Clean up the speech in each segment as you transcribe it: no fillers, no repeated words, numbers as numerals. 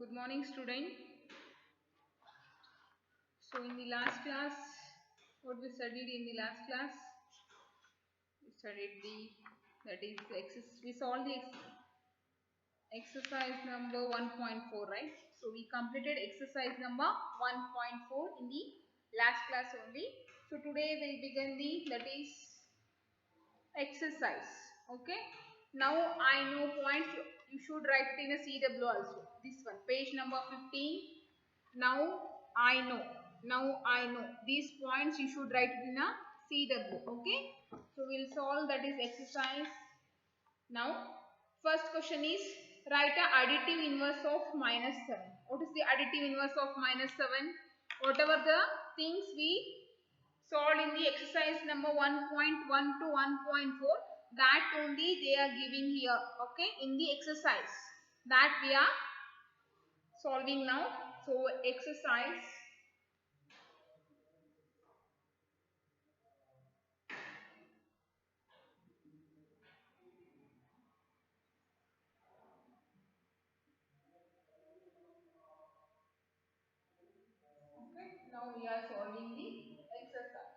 Good morning, student. So, in the last class, what we studied in the last class? We studied we solved the exercise number 1.4, right? So, we completed exercise number 1.4 in the last class only. So, today we'll begin that is exercise. Okay. Now, I know points. You should write it in a CW also. This one, page number 15. Now I know. Now I know. These points you should write it in a CW. Okay. So we'll solve that is exercise. Now first question is write a additive inverse of -7. What is the additive inverse of -7? Whatever the things we solved in the exercise number 1.1 to 1.4, that only they are giving here. Okay. In the exercise that we are solving now. So exercise now we are solving the exercise.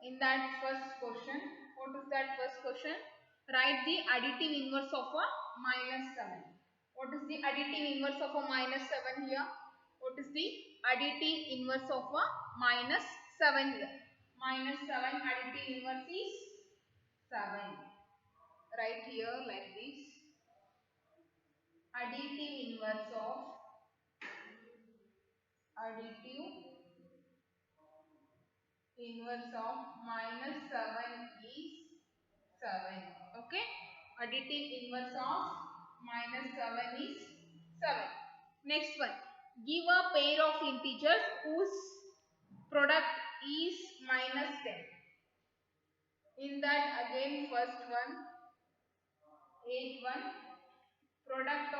In that first question, what is that first question? Write the additive inverse of a -7. What is the additive inverse of a -7 here? What is the additive inverse of a -7 here? -7 additive inverse is 7. Right here like this. Additive inverse of -7 is 7. Okay. Additive inverse of -7 is 7. Next one. Give a pair of integers whose product is -10. In that again first one, 8 one, product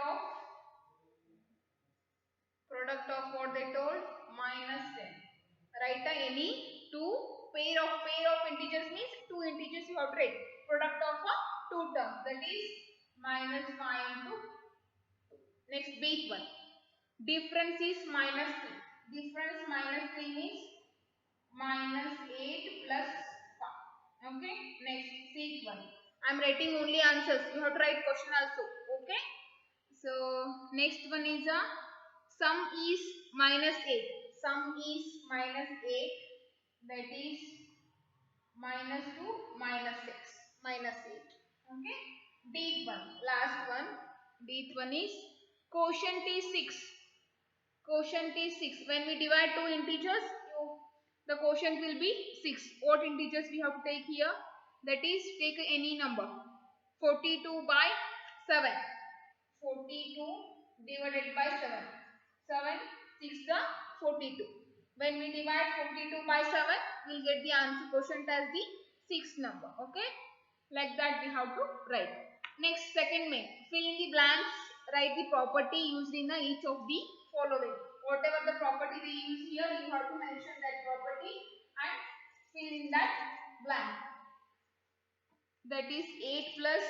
of what they told, -10. Write any pair of integers means two integers you have to write. Product of two terms, that is -5 into 2. Next big one. Difference is -3. Difference -3 means -8 plus 5. Okay. Next seek one. I am writing only answers. You have to write question also. Okay. So next one is a sum is -8. Sum is -8. That is -2 -6 -8. Okay. Deep one. Last one. Deep one is quotient is 6. Quotient is 6. When we divide two integers, the quotient will be 6. What integers we have to take here? That is take any number. 42 by 7. 42 divided by 7. 7 6 the 42. When we divide 42 by 7, we will get the answer quotient as the 6th number. Okay. Like that we have to write. Next second main. Fill in the blanks. Write the property used in each of the following. Whatever the property they use here, you have to mention that property and fill in that blank. That is 8 plus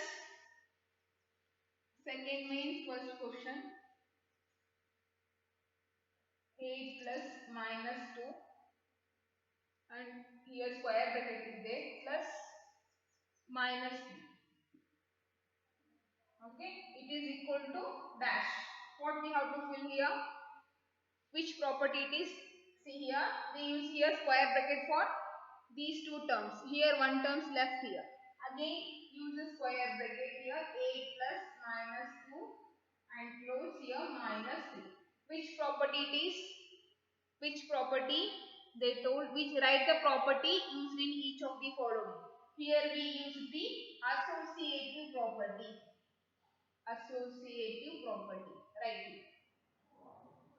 second main first question. 8 plus -2 and here square bracket is there plus -3. Okay, it is equal to dash. What we have to fill here? Which property it is? See here, they use here square bracket for these two terms. Here one terms left here. Again use the square bracket here. 8 plus -2 and close here -3. Which property it is? Which property they told? Which write the property used in each of the following. Here we use the associative property. Associative property. Right here.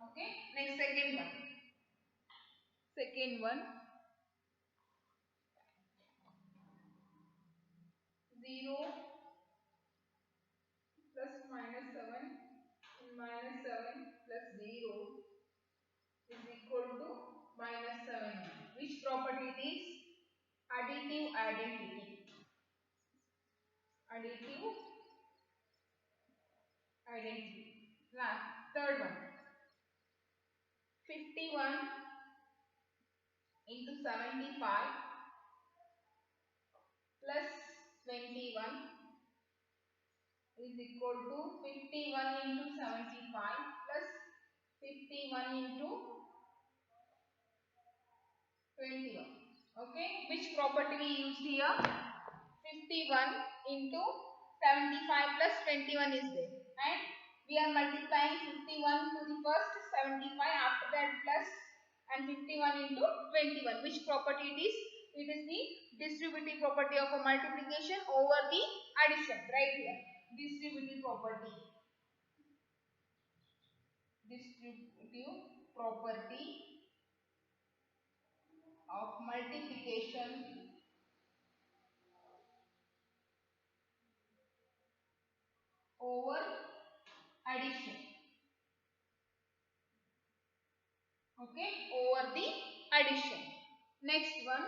Okay. Next second one. Second one. 0 plus -7 and -7 plus 0 is equal to -7. Which property it is? Additive identity. Additive identity. Last, third one. 51 into 75 plus 21 is equal to 51 into 75 plus 51 into 21. Okay, which property we used here? 51 into 75 plus 21 is there, and we are multiplying 51 to the first, 75 after that plus, and 51 into 21. Which property it is? It is the distributive property of a multiplication over the addition. Right here, distributive property. Distributive property of multiplication over addition. Okay, over the addition. Next one,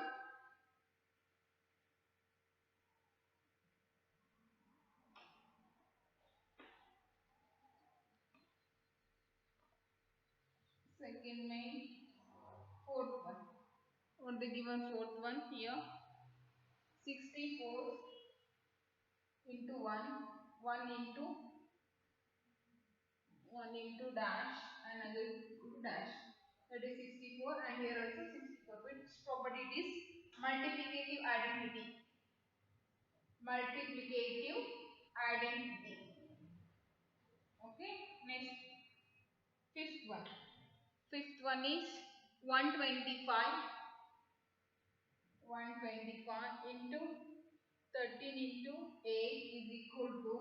second main, fourth one. What they given fourth one here? 64 into 1, 1 into 1 into dash, and another dash. That is 64, and here also 64. Which property it is? Multiplicative identity. Multiplicative identity. Okay, next, fifth one. Fifth one is 125 into 13 into 8 is equal to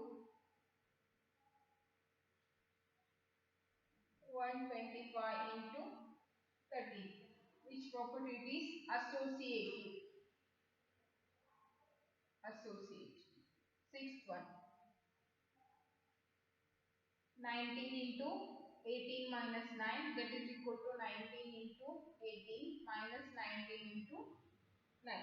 125 into 13. Which property it is? Associative. Associate. Sixth one, 19 into 18 minus 9, that is equal to 19 into 18 minus 19 into 9.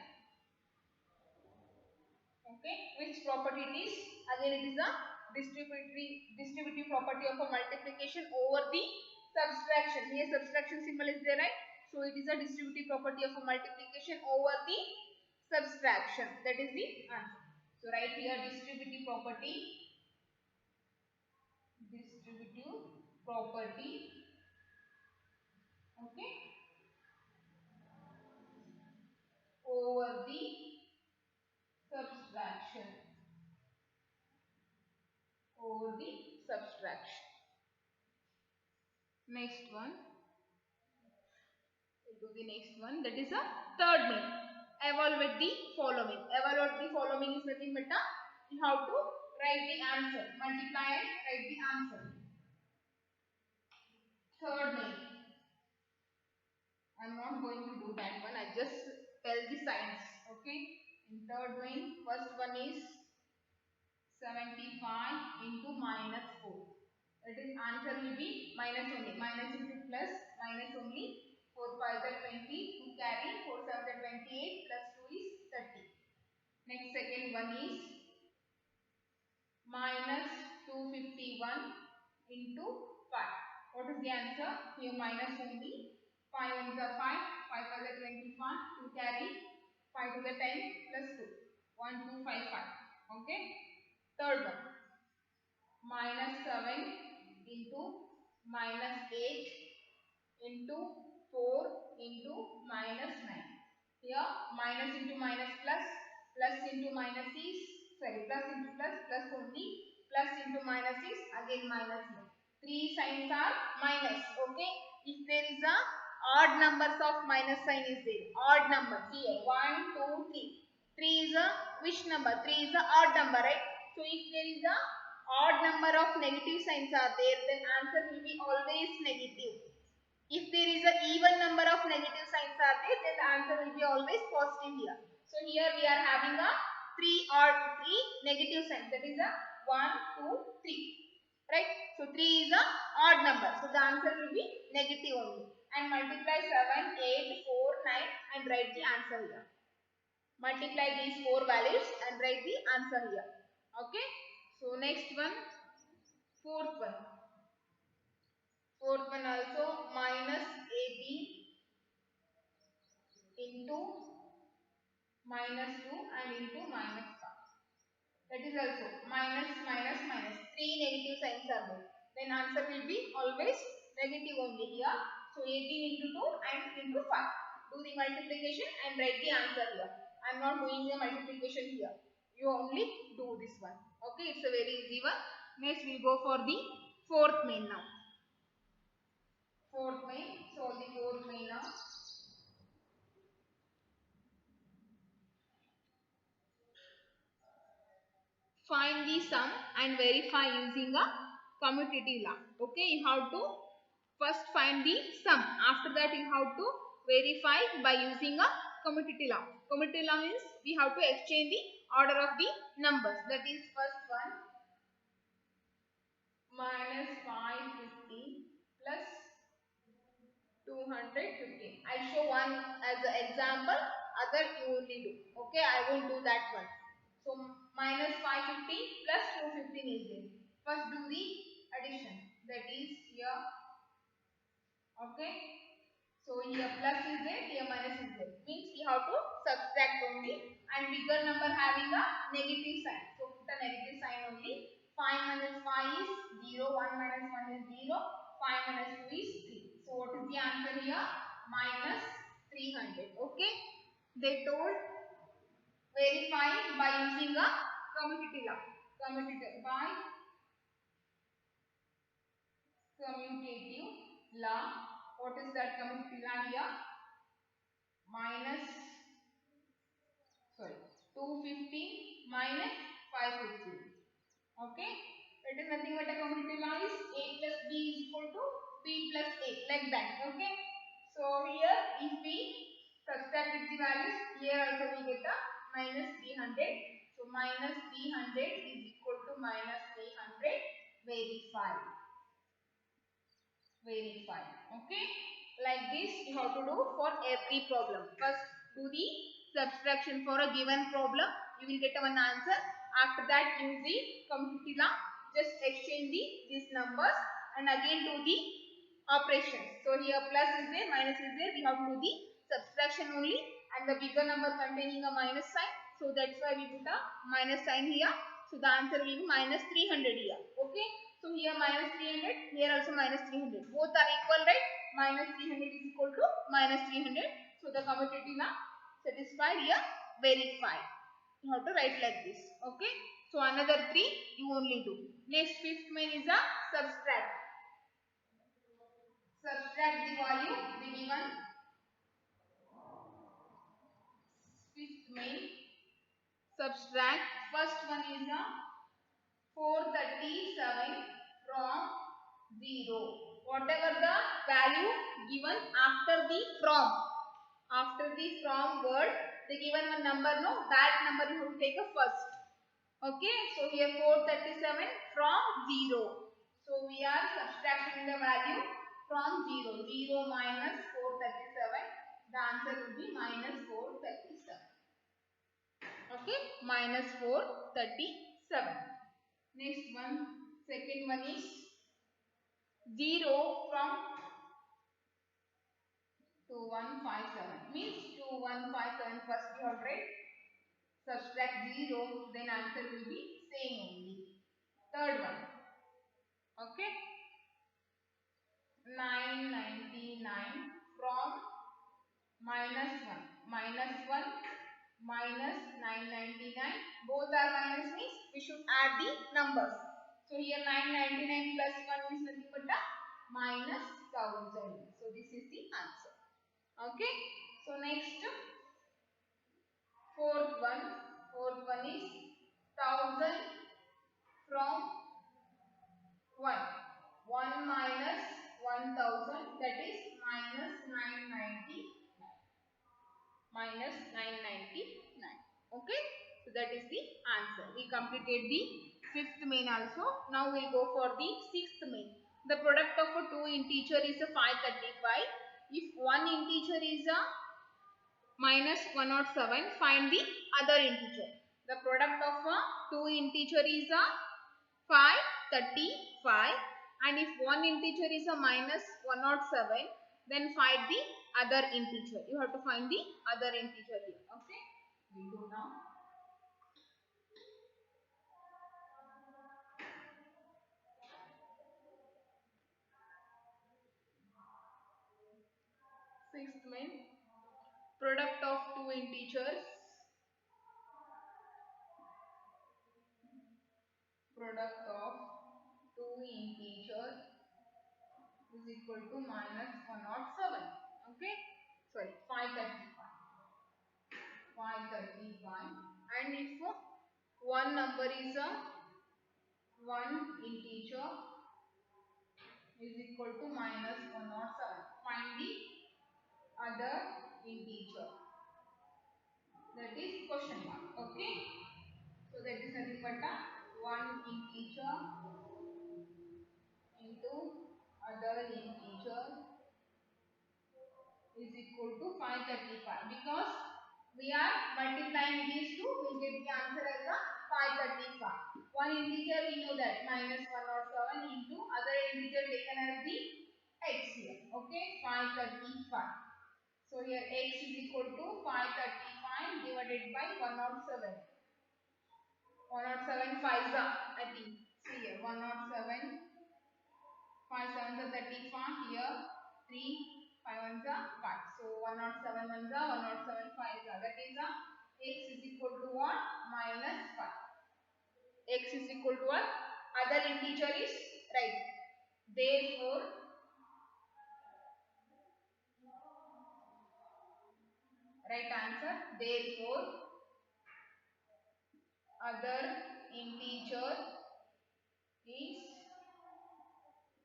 Okay, which property it is? Again, it is a distributive property of a multiplication over the subtraction. Here subtraction symbol is there, right? So it is a distributive property of a multiplication over the subtraction. That is the answer. So write here distributive property okay, over the subtraction. Next one, we'll do the next one, that is a third main. Evaluate the following. Evaluate the following is nothing but you have to write the answer, multiply and write the answer. Third main, I'm not going to do that one, I just tell the signs. Okay, in third main, first one is 75 into minus 4. That is, answer will be minus only. Minus into plus, minus only. 4 5 are 20, 2 carry, 4 7 are 28, plus 2 is 30. Next, second one is minus 251 into 5. What is the answer? Here minus only. 5 ones are 5, 5 5 are 25, 2 carry, 5 to the 10, plus 2. 1 2 5 5. Okay. Third one, minus 7 into minus 8 into 4 into minus 9. Here minus into minus plus, plus into minus is, sorry, plus into plus, plus only, plus into minus is, again minus here. Three signs are minus. Okay, if there is a odd numbers of minus sign is there, odd number here, 1 2 3. 3 is a which number? 3 is a odd number, right? So if there is a odd number of negative signs are there, then answer will be always negative. If there is an even number of negative signs are there, then the answer will be always positive here. So here we are having a three negative signs. That is a 1, 2, 3. Right? So 3 is a odd number. So the answer will be negative only. And multiply 7, 8, 4, 9 and write the answer here. Multiply these 4 values and write the answer here. Okay. So next one, Fourth one. Fourth one also minus AB into minus 2 and into minus 5. That is also minus minus minus. 3 negative signs are there. Then answer will be always negative only here. So 18 into 2 and into 5. Do the multiplication and write the answer here. I am not doing the multiplication here. You only do this one. Okay, it's a very easy one. Next we will go for the fourth main now. Fourth main. So the fourth main now. Find the sum and verify using a commutative law. Okay, you have to first find the sum. After that you have to verify by using a commutative law. Commutative law means we have to exchange the order of the numbers. That is first one minus 550 plus 215. I show one as an example, other you only do. Okay, I won't do that one. So minus 550 plus 215 is there. First do the addition. That is here. Okay. So here plus is there, here minus is there. Means we have to subtract only, and bigger number having a negative sign. So put a negative sign only. 5 minus 5 is 0, 1 minus 1 is 0, 5 minus 2 is 3. So what is the answer here? Minus 300. Okay. They told verify by using a commutative law. Commutative law. What is that commutative law here? Minus 215 minus 550. Okay. It is nothing but a commutative law is a plus b is equal to b plus a, like that. Okay. So here if we subtract the values, here also we get a minus 300. So minus 300 is equal to minus 300. Verify. Okay. Like this you have to do for every problem. First do the subtraction for a given problem. You will get one answer. After that use the commutative law. Just exchange these numbers and again do the operations. So here plus is there, minus is there. We have to do the subtraction only, and the bigger number containing a minus sign. So that's why we put a minus sign here. So the answer will be minus 300 here. Okay. So here minus 300, here also minus 300. Both are equal, right? Minus 300 is equal to minus 300. So the commutative law satisfied here. Verify. You have to write like this. Okay. So another 3 you only do. Next fifth main is a subtract. Subtract the value, the given fifth main. Subtract. First one is a 437 from 0. Whatever the value given after the from word, they given one number, no, that number you have to take a first. Okay, so here 437 from 0. So we are subtracting the value from 0. 0 minus 437. The answer will be minus 437. Okay, minus 437. Next one, second one is 0 from 2157. Means 2157 first you have read. Subtract 0, then answer will be same only. Third one. Okay. 999 from minus 1. Minus 1 minus 999. Both are minus means we should add the numbers. So here 999 plus 1 is nothing but a minus 1000. So this is the answer. Okay. So next fourth one is 1000 from 1. 1 minus 1000, that is minus 999. Minus 999. Okay. So that is the answer. We completed the fifth main also. Now we will go for the sixth main. The product of a two integer is a 535. If one integer is a minus 107, find the other integer. The product of a two integer is a 535, and if one integer is a minus 107, then find the other integer. You have to find the other integer here. Okay, we do now. Sixth one, product of two integers. Product of two integers is equal to minus 107. Okay, sorry, 535. 535, and if one number is a one integer is equal to minus 107, find the other integer. That is question mark. Okay, so that is nothing but a one integer into other integer is equal to 535. Because we are multiplying these two, we get the answer as a 535. One integer we know that minus 107 into other integer taken as the x here. Okay, 535. So here x is equal to 535 divided by 107. 107 5 I think. See here 107. 5 7s are 35, here 3, 5 1s are 5. So 107 1s are 107 5s are. That is x is equal to what? Minus 5. X is equal to what? Other integer is right. Therefore, right answer. Therefore, other integer is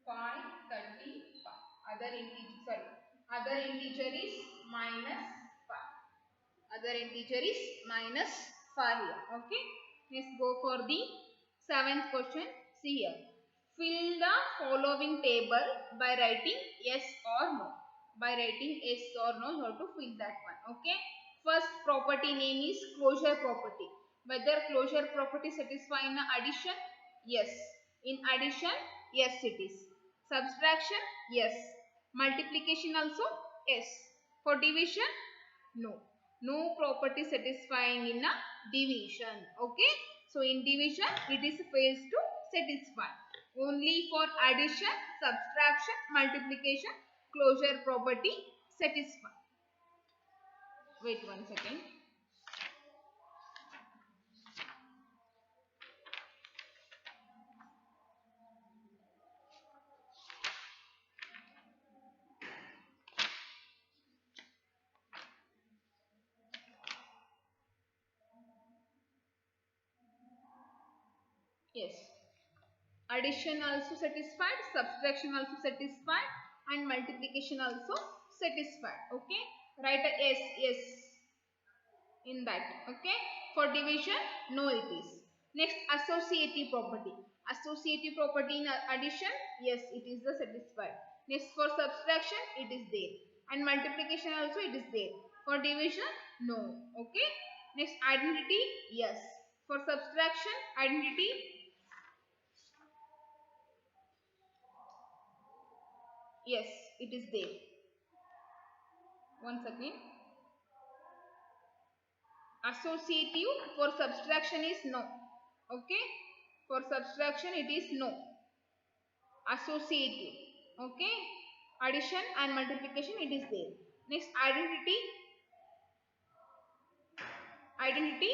535. Other integer, sorry. Other integer is minus 5. Other integer is minus 5 here. Okay, let's go for the seventh question. See here, fill the following table by writing yes or no. By writing yes or no, you have to fill that one. Okay, first property name is closure property. Whether closure property satisfy in addition? Yes. In addition? Yes it is. Subtraction? Yes. Multiplication also? Yes. For division? No. No property satisfying in a division. Okay, so in division it is fails to satisfy. Only for addition, subtraction, multiplication, closure property satisfy. Wait 1 second. Yes, addition also satisfied, subtraction also satisfied, and multiplication also satisfied. Okay, write a yes in that. Okay, for division no it is. Next, associative property. Associative property in addition, yes it is the satisfied. Next, for subtraction it is there, and multiplication also it is there. For division no. Okay, next, identity, yes. For subtraction, identity, yes it is there. Once again, associative for subtraction is no. Okay, for subtraction it is no. Associative. Okay, addition and multiplication it is there. Next, identity. Identity,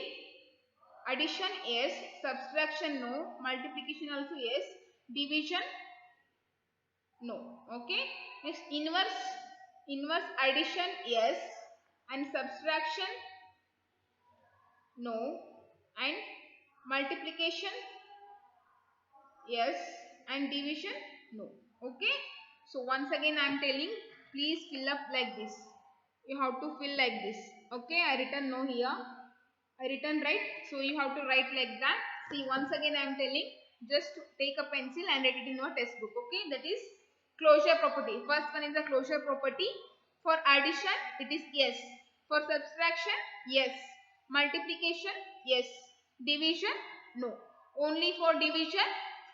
addition yes, subtraction no, multiplication also yes, division no. Okay, next, inverse. Inverse addition yes, and subtraction no, and multiplication yes, and division no. Okay, so once again I am telling, please fill up like this. You have to fill like this. Okay, I written no here, I written right, so you have to write like that. See, once again I am telling, just take a pencil and write it in your textbook. Okay, that is closure property. First one is the closure property. For addition it is yes, for subtraction yes, multiplication yes, division no. Only for division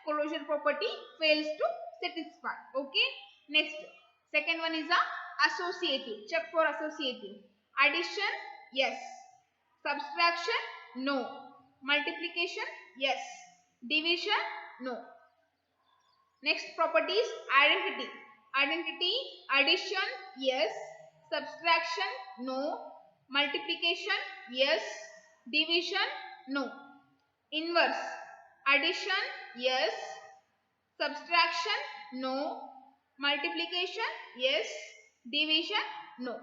closure property fails to satisfy. Okay. Next, second one is a associative. Check for associative. Addition, yes. Subtraction, no. Multiplication, yes. Division, no. Next property is identity. Identity, addition, yes. Subtraction, no. Multiplication, yes. Division, no. Inverse, addition, yes. Subtraction, no. Multiplication, yes. Division, no.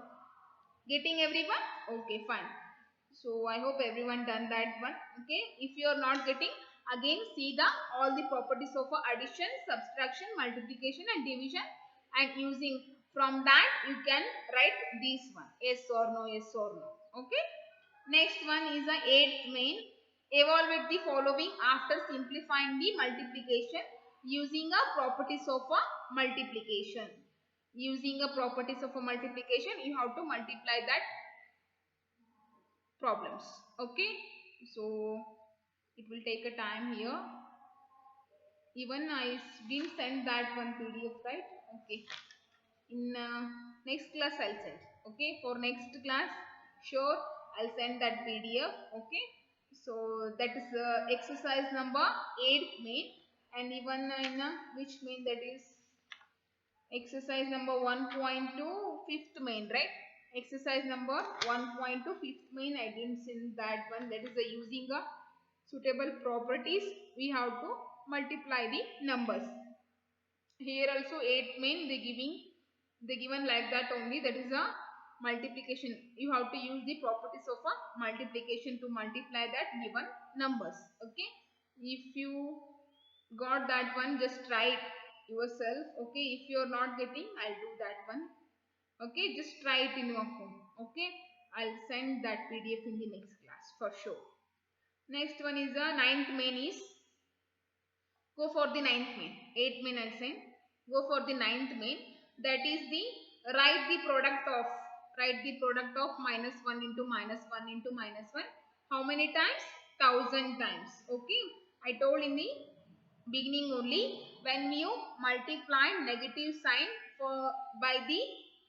Getting everyone? Okay, fine. So I hope everyone done that one. Okay, if you are not getting, again see the all the properties of addition, subtraction, multiplication and division, and using from that you can write this one, yes or no, yes or no. Okay. Next one is the eighth main. Evaluate the following after simplifying the multiplication using a properties of a multiplication. Using a properties of a multiplication, you have to multiply that problems. Okay, so it will take a time here. Even I didn't send that one PDF, right? Okay, in next class I'll send. Okay, for next class sure I'll send that PDF. Okay, so that is exercise number 8 main, and even in which main, that is exercise number 1.2 fifth main, right? Exercise number 1.2 fifth main, I didn't send that one. That is using a suitable properties, we have to multiply the numbers. Here also 8 main they given like that only, that is a multiplication. You have to use the properties of a multiplication to multiply that given numbers. Okay, if you got that one, just try it yourself. Okay, if you are not getting, I'll do that one. Okay, just try it in your home. Okay, I'll send that PDF in the next class for sure. Next one is the ninth main is, go for the ninth main. 8th main I'll send. Go for the ninth main, that is the write the product of, minus 1 into minus 1 into minus 1. How many times? 1000 times. Okay, I told in the beginning only, when you multiply negative sign for by the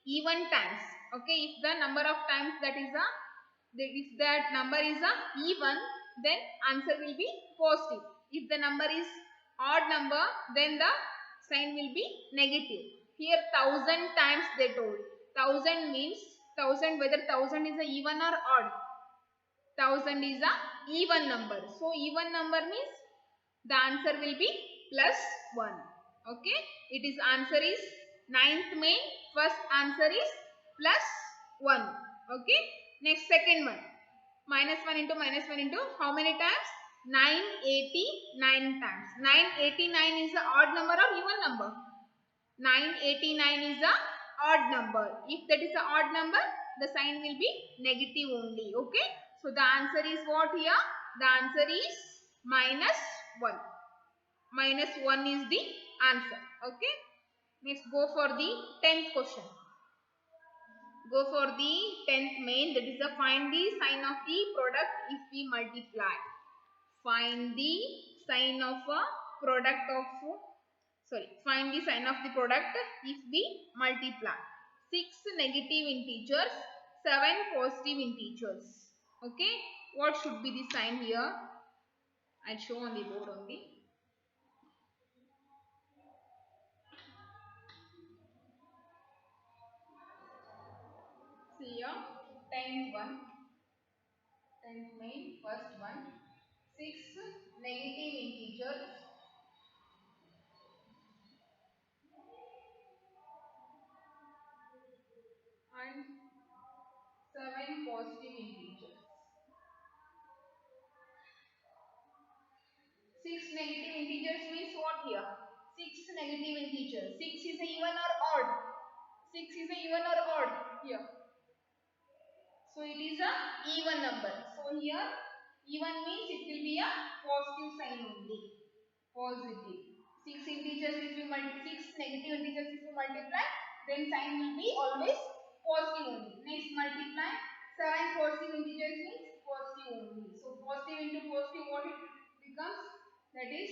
even times. Okay, if the number of times that is a, if that number is a even, then answer will be positive. If the number is odd number, then the sign will be negative. Here 1000 times they told. 1000 means 1000, whether 1000 is a even or odd. 1000 is a even number. So even number means the answer will be plus 1. Okay, it is answer is ninth main, first answer is plus 1. Okay, next second one, minus 1 into how many times? 989 times. 989 is a odd number or even number? 989 is a odd number. If that is a odd number, the sign will be negative only. Okay, so the answer is what here? The answer is minus 1. Minus 1 is the answer. Okay, let's go for the 10th question. Go for the 10th main, that is a find the sign of the product if we multiply. Find the sign of a product of, find the sign of the product if we multiply. 6 negative integers, 7 positive integers. Okay, what should be the sign here? I'll show on the board only. See here, 10th one, 10th main, first one, 6 negative integers, and 7 positive integers. 6 negative integers means what here? 6 negative integers. 6 is a even or odd? 6 is a even or odd here? So it is a even number. So here even means it will be a positive sign only. Positive. 6 integers if you multiply, 6 negative integers if you multiply, then sign will be always positive only. Next multiply 7 positive integers means positive only. So positive into positive, what it becomes? That is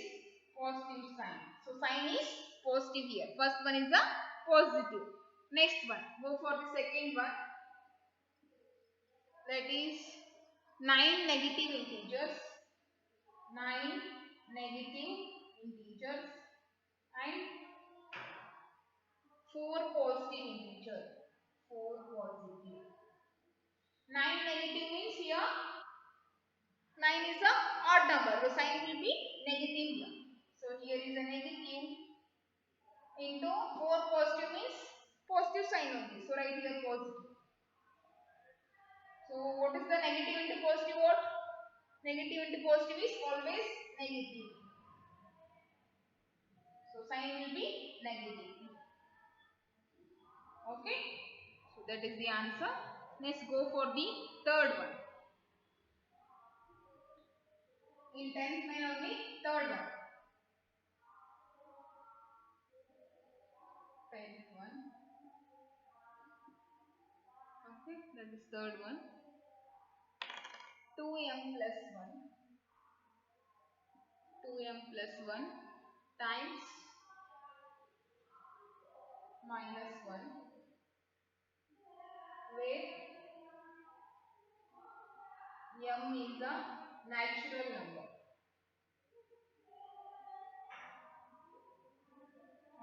positive sign. So sign is positive here. First one is the positive. Next one, go for the second one. That is 9 negative integers. 9 negative integers and 4 positive integers. 4 positive. 9 negative means here 9 is a odd number. The sign will be negative here. So here is a negative into 4 positive means positive sign only. So write here positive. So what is the negative into positive what? Negative into positive is always negative. So sign will be negative. Okay. So that is the answer. Let's go for the third one. In 10th main only third one. 10th one. Okay, that is third one. 2m plus 1. 2m plus 1 times minus 1 where m is a natural number.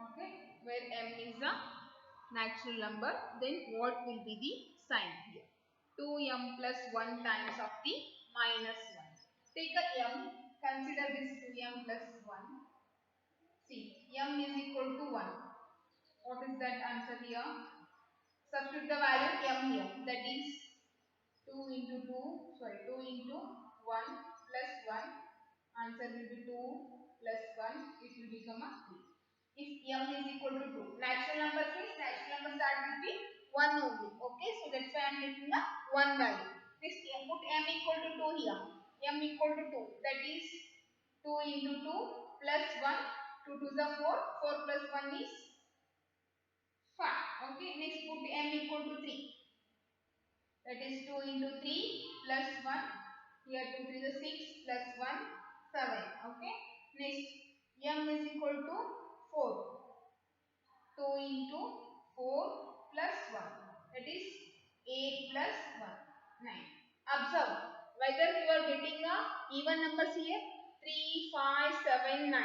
Okay, where m is a natural number, then what will be the sign here? 2m plus 1 times of the minus 1. Take a m, consider this 2m plus 1. See, m is equal to 1. What is that answer here? Substitute the value m here. That is 2 into 2, sorry, 2 into 1 plus 1. Answer will be 2 plus 1. It will become a 3. If m is equal to 2. Natural numbers means natural number start will be 1 only. Okay, so that's why I am taking a 1 value. Next, put m equal to 2 here. M equal to 2. That is 2 into 2 plus 1. 2 to the 4. 4 plus 1 is 5. Okay, next put m equal to 3. That is 2 into 3 plus 1. Here 2 3 is 6 plus 1 7. Okay. Next m is equal to 4. 2 into 4 plus 1. That is 8 plus 1 9. Observe whether you are getting a even numbers here 3 5 7 9.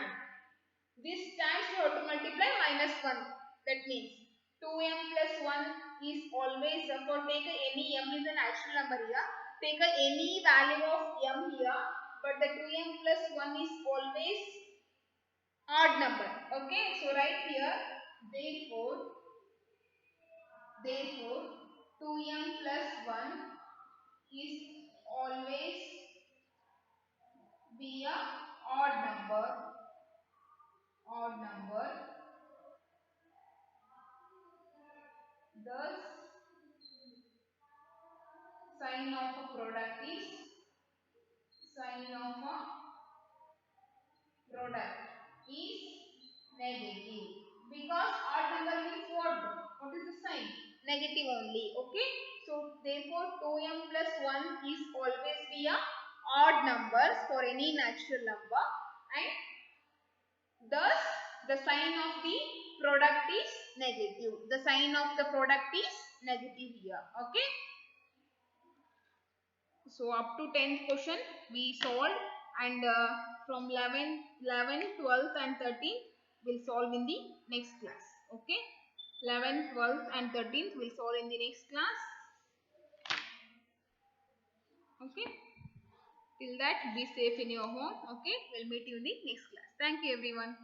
This times you have to multiply minus 1. That means 2m plus 1 is always, for take any m is an actual number here. Take any value of m here, but the 2m plus 1 is always odd number. Okay, so right here, therefore 2m plus 1 is always be a odd number. Thus sign of a product is negative, because odd number means what is the sign? Negative only. Okay, so therefore 2m plus 1 is always be a odd numbers for any natural number, and thus the sign of the product is negative. The sign of the product is negative here. Okay, so up to 10th question we solved, and from 11, 12th and 13th we'll solve in the next class. Okay, 11th, 12th and 13th we'll solve in the next class. Okay, till that be safe in your home. Okay, we'll meet you in the next class. Thank you everyone.